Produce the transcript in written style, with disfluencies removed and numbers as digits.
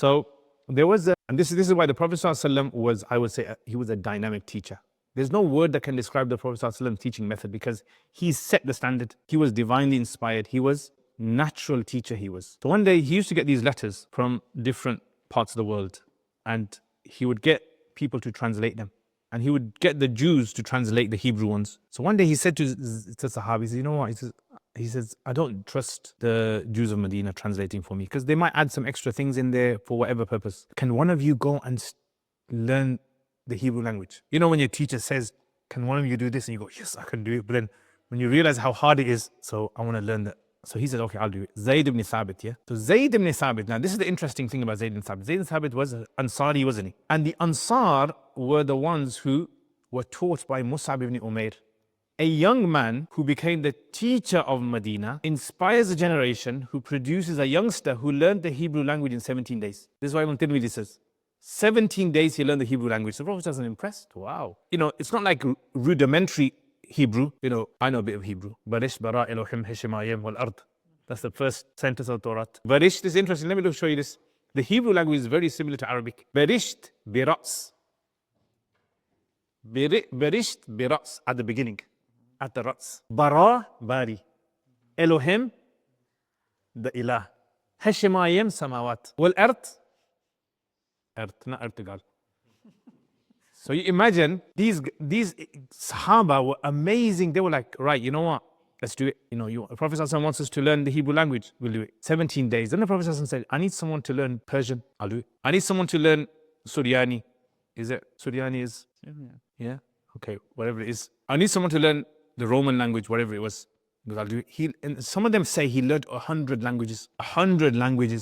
So there was and this is why the Prophet ﷺ was, I would say, he was a dynamic teacher. There's no word that can describe the Prophet ﷺ teaching method, because he set the standard. He was divinely inspired. He was natural teacher, he was. So one day he used to get these letters from different parts of the world, and he would get people to translate them. And he would get the Jews to translate the Hebrew ones. So one day he said to Sahabi, he said, you know what? He says, I don't trust the Jews of Medina translating for me, because they might add some extra things in there for whatever purpose. Can one of you go and learn the Hebrew language? You know, when your teacher says, can one of you do this? And you go, yes, I can do it. But then when you realize how hard it is, so I want to learn that. So he said, okay, I'll do it. Zayd ibn Thabit, yeah? So Zayd ibn Thabit, now this is the interesting thing about Zayd ibn Thabit. Zayd ibn Thabit was Ansari, wasn't he? And the Ansar were the ones who were taught by Mus'ab ibn Umair. A young man who became the teacher of Medina inspires a generation who produces a youngster who learned the Hebrew language in 17 days. This is why Ibn Tirmidhi says, 17 days he learned the Hebrew language. The Prophet wasn't impressed. Wow. You know, it's not like rudimentary Hebrew. You know, I know a bit of Hebrew. Barish bara Elohim Heshemayim wal ard. That's the first sentence of Torah. Barisht is interesting. Let me show you this. The Hebrew language is very similar to Arabic. Barisht biras. Barisht biras at the beginning. At the Rats. Bara, Bari. Elohim, the Ilah. Hashemayim, Samawat. Wal Earth, not Ertugal. So you imagine, these Sahaba were amazing. They were like, right, you know what? Let's do it. You know, the Prophet ﷺ wants us to learn the Hebrew language. We'll do it. 17 days. Then the Prophet ﷺ said, I need someone to learn Persian. I'll do it. I need someone to learn Suryani. Is it? Suryani is? Yeah? Okay, whatever it is. I need someone to learn the Roman language, whatever it was. And some of them say he learned 100 languages. 100 languages.